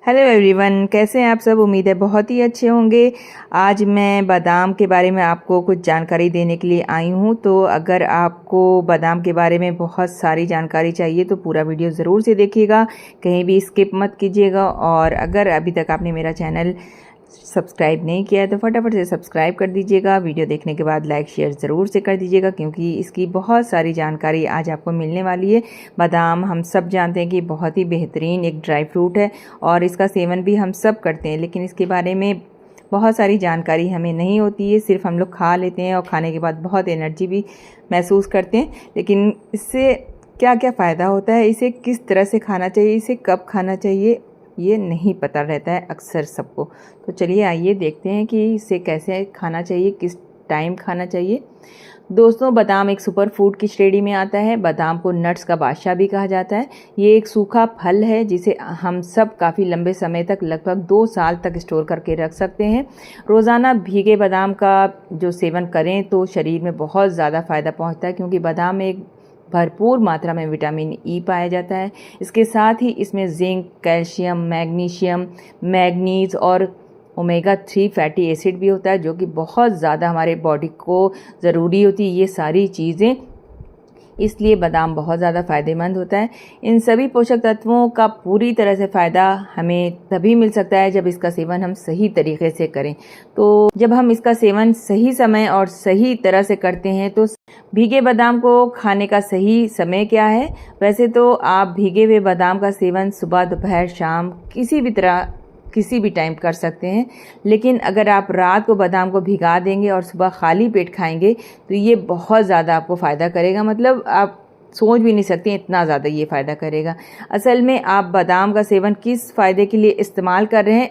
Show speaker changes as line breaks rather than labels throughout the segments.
Hello everyone, कैसे हैं आप सब। उम्मीद है बहुत ही अच्छे होंगे। आज मैं बादाम के बारे में आपको कुछ जानकारी देने के लिए आई हूँ। तो अगर आपको बादाम के बारे में बहुत सारी जानकारी चाहिए तो पूरा वीडियो ज़रूर से देखिएगा, कहीं भी स्किप मत कीजिएगा। और अगर अभी तक आपने मेरा चैनल सब्सक्राइब नहीं किया है तो फटाफट से सब्सक्राइब कर दीजिएगा। वीडियो देखने के बाद लाइक शेयर ज़रूर से कर दीजिएगा, क्योंकि इसकी बहुत सारी जानकारी आज आपको मिलने वाली है। बादाम हम सब जानते हैं कि बहुत ही बेहतरीन एक ड्राई फ्रूट है और इसका सेवन भी हम सब करते हैं, लेकिन इसके बारे में बहुत सारी जानकारी हमें नहीं होती है। सिर्फ हम लोग खा लेते हैं और खाने के बाद बहुत एनर्जी भी महसूस करते हैं, लेकिन इससे क्या क्या फ़ायदा होता है, इसे किस तरह से खाना चाहिए, इसे कब खाना चाहिए, ये नहीं पता रहता है अक्सर सबको। तो चलिए आइए देखते हैं कि इसे कैसे खाना चाहिए, किस टाइम खाना चाहिए। दोस्तों, बादाम एक सुपर फूड की श्रेणी में आता है। बादाम को नट्स का बादशाह भी कहा जाता है। ये एक सूखा फल है जिसे हम सब काफ़ी लंबे समय तक, लगभग 2 साल तक स्टोर करके रख सकते हैं। रोज़ाना भीगे बादाम का जो सेवन करें तो शरीर में बहुत ज़्यादा फ़ायदा पहुँचता है, क्योंकि बादाम में एक भरपूर मात्रा में विटामिन ई पाया जाता है। इसके साथ ही इसमें जिंक, कैल्शियम, मैग्नीशियम, मैग्नीज और ओमेगा 3 फैटी एसिड भी होता है, जो कि बहुत ज़्यादा हमारे बॉडी को ज़रूरी होती है। ये सारी चीज़ें, इसलिए बादाम बहुत ज़्यादा फ़ायदेमंद होता है। इन सभी पोषक तत्वों का पूरी तरह से फ़ायदा हमें तभी मिल सकता है जब इसका सेवन हम सही तरीके से करें। तो जब हम इसका सेवन सही समय और सही तरह से करते हैं तो भीगे बादाम को खाने का सही समय क्या है। वैसे तो आप भीगे हुए बादाम का सेवन सुबह, दोपहर, शाम किसी भी टाइम कर सकते हैं, लेकिन अगर आप रात को बादाम को भिगा देंगे और सुबह खाली पेट खाएंगे तो ये बहुत ज़्यादा आपको फ़ायदा करेगा। मतलब आप सोच भी नहीं सकते इतना ज़्यादा ये फ़ायदा करेगा। असल में आप बादाम का सेवन किस फ़ायदे के लिए इस्तेमाल कर रहे हैं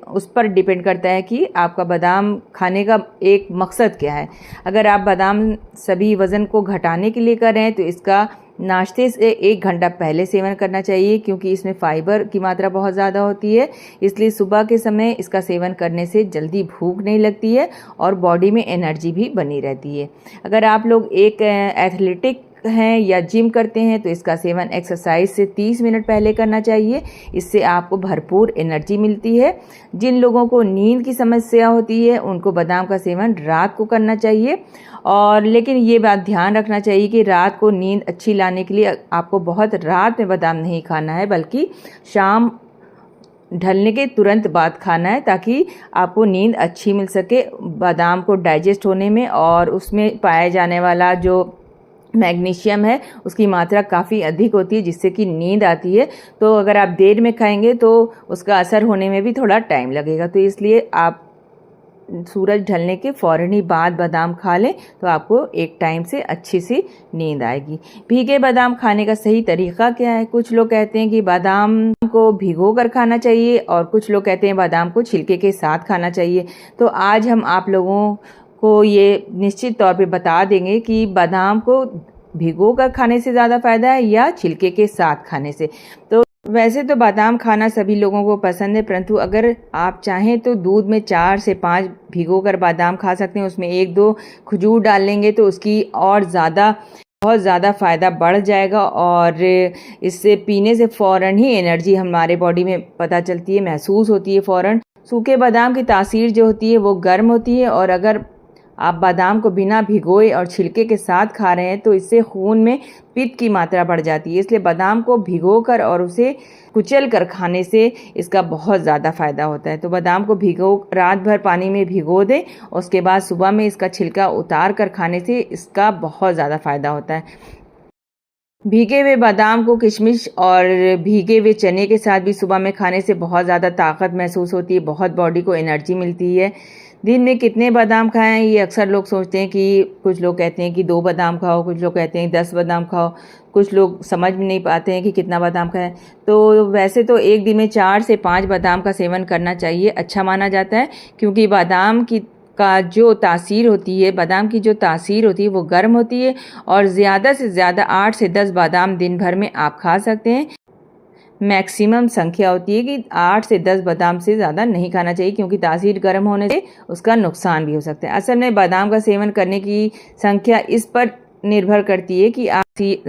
उस पर डिपेंड करता है कि आपका बादाम खाने का एक मकसद क्या है। अगर आप बादाम सभी वज़न को घटाने के लिए कर रहे हैं तो इसका नाश्ते से 1 घंटा पहले सेवन करना चाहिए, क्योंकि इसमें फाइबर की मात्रा बहुत ज़्यादा होती है। इसलिए सुबह के समय इसका सेवन करने से जल्दी भूख नहीं लगती है और बॉडी में एनर्जी भी बनी रहती है। अगर आप लोग एक एथलेटिक हैं या जिम करते हैं तो इसका सेवन एक्सरसाइज से 30 मिनट पहले करना चाहिए। इससे आपको भरपूर एनर्जी मिलती है। जिन लोगों को नींद की समस्या होती है उनको बादाम का सेवन रात को करना चाहिए। और लेकिन ये बात ध्यान रखना चाहिए कि रात को नींद अच्छी लाने के लिए आपको बहुत रात में बादाम नहीं खाना है, बल्कि शाम ढलने के तुरंत बाद खाना है, ताकि आपको नींद अच्छी मिल सके। बादाम को डाइजेस्ट होने में और उसमें पाया जाने वाला जो मैग्नीशियम है उसकी मात्रा काफ़ी अधिक होती है, जिससे कि नींद आती है। तो अगर आप देर में खाएंगे तो उसका असर होने में भी थोड़ा टाइम लगेगा। तो इसलिए आप सूरज ढलने के फ़ौरन ही बाद बादाम खा लें तो आपको एक टाइम से अच्छी सी नींद आएगी। भीगे बादाम खाने का सही तरीका क्या है। कुछ लोग कहते हैं कि बादाम को भिगो कर खाना चाहिए और कुछ लोग कहते हैं बादाम को छिलके के साथ खाना चाहिए। तो आज हम आप लोगों को ये निश्चित तौर पे बता देंगे कि बादाम को भिगो कर खाने से ज़्यादा फ़ायदा है या छिलके के साथ खाने से। तो वैसे तो बादाम खाना सभी लोगों को पसंद है, परंतु अगर आप चाहें तो दूध में 4 से 5 भिगो कर बादाम खा सकते हैं। उसमें 1-2 खजूर डाल लेंगे तो उसकी और बहुत ज़्यादा फ़ायदा बढ़ जाएगा और इससे पीने से फ़ौरन ही एनर्जी हमारे बॉडी में पता चलती है, महसूस होती है फ़ौरन। सूखे बादाम की तासीर जो होती है वो गर्म होती है, और अगर आप बादाम को बिना भिगोए और छिलके के साथ खा रहे हैं तो इससे खून में पित्त की मात्रा बढ़ जाती है। इसलिए बादाम को भिगोकर और उसे कुचल कर खाने से इसका बहुत ज़्यादा फ़ायदा होता है। तो बादाम को रात भर पानी में भिगो दें, उसके बाद सुबह में इसका छिलका उतार कर खाने से इसका बहुत ज़्यादा फ़ायदा होता है। भीगे हुए बादाम को किशमिश और भीगे हुए चने के साथ भी सुबह में खाने से बहुत ज़्यादा ताकत महसूस होती है, बहुत बॉडी को एनर्जी मिलती है। दिन में कितने बादाम खाएं, ये अक्सर लोग सोचते हैं कि कुछ लोग कहते हैं कि 2 बादाम खाओ, कुछ लोग कहते हैं 10 बादाम खाओ, कुछ लोग समझ नहीं पाते हैं कि कितना बादाम खाएं। तो वैसे तो एक दिन में 4 से 5 बादाम का सेवन करना चाहिए, अच्छा माना जाता है, क्योंकि बादाम की जो तासीर होती है वो गर्म होती है और ज़्यादा से ज़्यादा 8 से 10 बादाम दिन भर में आप खा सकते हैं। मैक्सिमम संख्या होती है कि 8 से 10 बादाम से ज़्यादा नहीं खाना चाहिए, क्योंकि तासीर गर्म होने से उसका नुकसान भी हो सकता है। असल में बादाम का सेवन करने की संख्या इस पर निर्भर करती है कि आप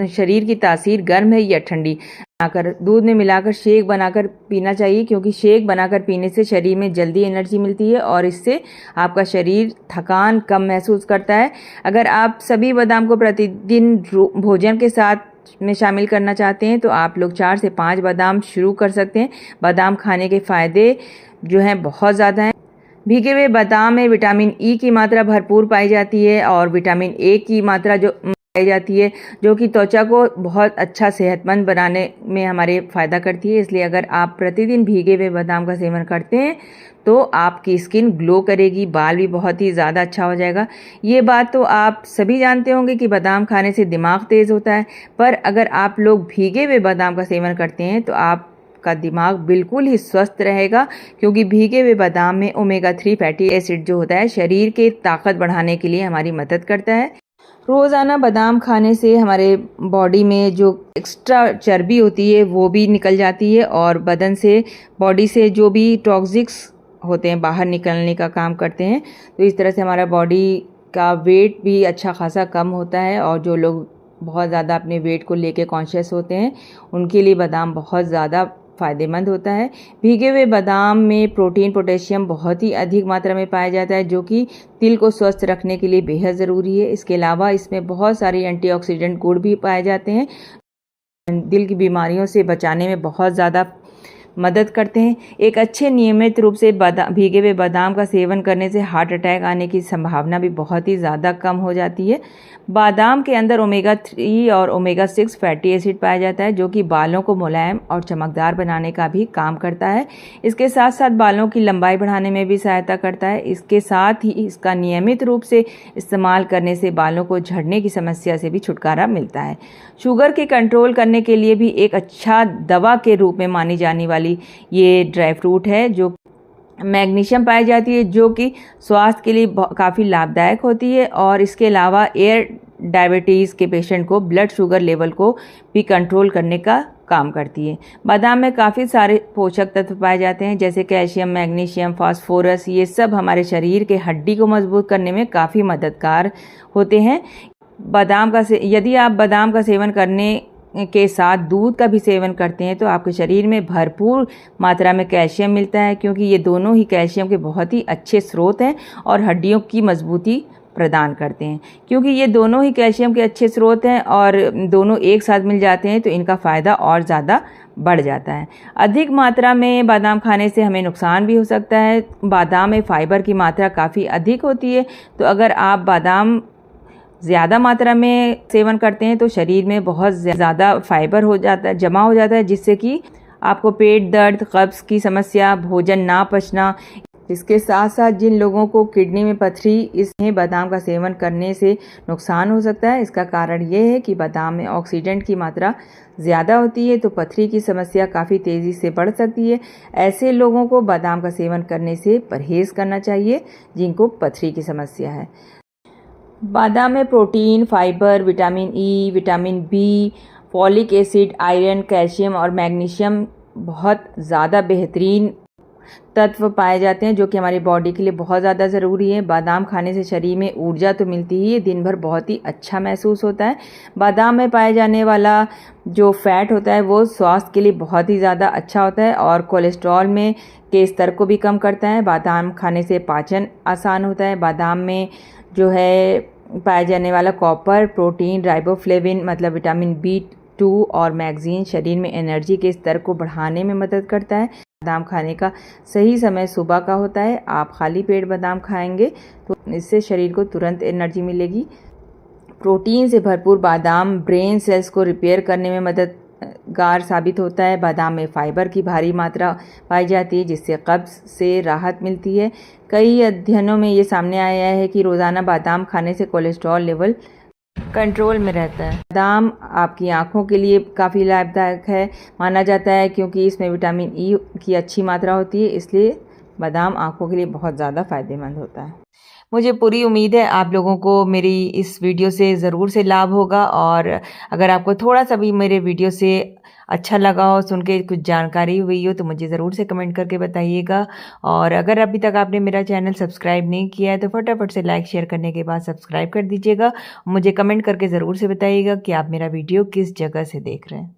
शरीर की तासीर गर्म है या ठंडी। बनाकर दूध में मिलाकर शेक बनाकर पीना चाहिए, क्योंकि शेक बनाकर पीने से शरीर में जल्दी एनर्जी मिलती है और इससे आपका शरीर थकान कम महसूस करता है। अगर आप सभी बादाम को प्रतिदिन भोजन के साथ में शामिल करना चाहते हैं तो आप लोग 4 से 5 बादाम शुरू कर सकते हैं। बादाम खाने के फ़ायदे जो हैं बहुत ज़्यादा हैं। भीगे हुए बादाम में विटामिन ई की मात्रा भरपूर पाई जाती है और विटामिन ए की मात्रा जो पाई जाती है, जो कि त्वचा को बहुत अच्छा सेहतमंद बनाने में हमारे फ़ायदा करती है। इसलिए अगर आप प्रतिदिन भीगे हुए बादाम का सेवन करते हैं तो आपकी स्किन ग्लो करेगी, बाल भी बहुत ही ज़्यादा अच्छा हो जाएगा। ये बात तो आप सभी जानते होंगे कि बादाम खाने से दिमाग तेज़ होता है, पर अगर आप लोग भीगे हुए बादाम का सेवन करते हैं तो आपका दिमाग बिल्कुल ही स्वस्थ रहेगा, क्योंकि भीगे हुए बादाम में ओमेगा 3 फैटी एसिड जो होता है शरीर के ताकत बढ़ाने के लिए हमारी मदद करता है। रोज़ाना बादाम खाने से हमारे बॉडी में जो एक्स्ट्रा चर्बी होती है वो भी निकल जाती है और बदन से, बॉडी से जो भी टॉक्सिक्स होते हैं बाहर निकलने का काम करते हैं। तो इस तरह से हमारा बॉडी का वेट भी अच्छा खासा कम होता है और जो लोग बहुत ज़्यादा अपने वेट को लेके कॉन्शियस होते हैं उनके लिए बादाम बहुत ज़्यादा फ़ायदेमंद होता है। भीगे हुए बादाम में प्रोटीन, पोटेशियम बहुत ही अधिक मात्रा में पाया जाता है, जो कि दिल को स्वस्थ रखने के लिए बेहद ज़रूरी है। इसके अलावा इसमें बहुत सारे एंटीऑक्सीडेंट गुण भी पाए जाते हैं, दिल की बीमारियों से बचाने में बहुत ज़्यादा मदद करते हैं। एक अच्छे नियमित रूप से भीगे हुए बादाम का सेवन करने से हार्ट अटैक आने की संभावना भी बहुत ही ज़्यादा कम हो जाती है। बादाम के अंदर ओमेगा 3 और ओमेगा 6 फैटी एसिड पाया जाता है, जो कि बालों को मुलायम और चमकदार बनाने का भी काम करता है। इसके साथ साथ बालों की लंबाई बढ़ाने में भी सहायता करता है। इसके साथ ही इसका नियमित रूप से इस्तेमाल करने से बालों को झड़ने की समस्या से भी छुटकारा मिलता है। शुगर के कंट्रोल करने के लिए भी एक अच्छा दवा के रूप में मानी जाने वाली ये ड्राई फ्रूट है, जो मैग्नीशियम पाई जाती है, जो कि स्वास्थ्य के लिए काफ़ी लाभदायक होती है। और इसके अलावा एयर डायबिटीज़ के पेशेंट को ब्लड शुगर लेवल को भी कंट्रोल करने का काम करती है। बादाम में काफ़ी सारे पोषक तत्व पाए जाते हैं, जैसे कैल्शियम, मैग्नीशियम, फास्फोरस। ये सब हमारे शरीर के हड्डी को मजबूत करने में काफ़ी मददगार होते हैं। यदि आप बादाम का सेवन करने के साथ दूध का भी सेवन करते हैं तो आपके शरीर में भरपूर मात्रा में कैल्शियम मिलता है, क्योंकि ये दोनों ही कैल्शियम के बहुत ही अच्छे स्रोत हैं और हड्डियों की मजबूती प्रदान करते हैं। क्योंकि ये दोनों ही कैल्शियम के अच्छे स्रोत हैं और दोनों एक साथ मिल जाते हैं तो इनका फ़ायदा और ज़्यादा बढ़ जाता है। अधिक मात्रा में बादाम खाने से हमें नुकसान भी हो सकता है। बादाम में फाइबर की मात्रा काफ़ी अधिक होती है, तो अगर आप बादाम ज़्यादा मात्रा में सेवन करते हैं तो शरीर में बहुत ज़्यादा फाइबर हो जाता है, जमा हो जाता है, जिससे कि आपको पेट दर्द, कब्ज़ की समस्या, भोजन ना पचना। इसके साथ साथ जिन लोगों को किडनी में पथरी, इसमें बादाम का सेवन करने से नुकसान हो सकता है। इसका कारण ये है कि बादाम में ऑक्सीडेंट की मात्रा ज़्यादा होती है, तो पथरी की समस्या काफ़ी तेज़ी से बढ़ सकती है। ऐसे लोगों को बादाम का सेवन करने से परहेज़ करना चाहिए जिनको पथरी की समस्या है। बादाम में protein, fibre, vitamin E, vitamin B, folic acid, iron, calcium और मैग्नीशियम बहुत ज़्यादा बेहतरीन तत्व पाए जाते हैं, जो कि हमारी बॉडी के लिए बहुत ज़्यादा ज़रूरी है। बादाम खाने से शरीर में ऊर्जा तो मिलती ही है, दिन भर बहुत ही अच्छा महसूस होता है। बादाम में पाए जाने वाला जो फैट होता है वो स्वास्थ्य के लिए बहुत ही ज़्यादा अच्छा होता है और कोलेस्ट्रॉल में के स्तर को भी कम करता है। बादाम खाने से पाचन आसान होता है। बादाम में जो है पाया जाने वाला कॉपर, प्रोटीन, राइबोफ्लेविन मतलब विटामिन B2 और मैग्नीशियम शरीर में एनर्जी के स्तर को बढ़ाने में मदद करता है। बादाम खाने का सही समय सुबह का होता है। आप खाली पेट बादाम खाएंगे तो इससे शरीर को तुरंत एनर्जी मिलेगी। प्रोटीन से भरपूर बादाम ब्रेन सेल्स को रिपेयर करने में मददगार साबित होता है। बादाम में फाइबर की भारी मात्रा पाई जाती है, जिससे कब्ज़ से राहत मिलती है। कई अध्ययनों में ये सामने आया है कि रोज़ाना बादाम खाने से कोलेस्ट्रॉल लेवल कंट्रोल में रहता है। बादाम आपकी आँखों के लिए काफ़ी लाभदायक है माना जाता है, क्योंकि इसमें विटामिन ई की अच्छी मात्रा होती है, इसलिए बादाम आँखों के लिए बहुत ज़्यादा फ़ायदेमंद होता है। मुझे पूरी उम्मीद है आप लोगों को मेरी इस वीडियो से ज़रूर से लाभ होगा, और अगर आपको थोड़ा सा भी मेरे वीडियो से अच्छा लगा हो, सुन के कुछ जानकारी हुई हो तो मुझे ज़रूर से कमेंट करके बताइएगा। और अगर अभी तक आपने मेरा चैनल सब्सक्राइब नहीं किया है तो फटाफट से लाइक शेयर करने के बाद सब्सक्राइब कर दीजिएगा। मुझे कमेंट करके ज़रूर से बताइएगा कि आप मेरा वीडियो किस जगह से देख रहे हैं।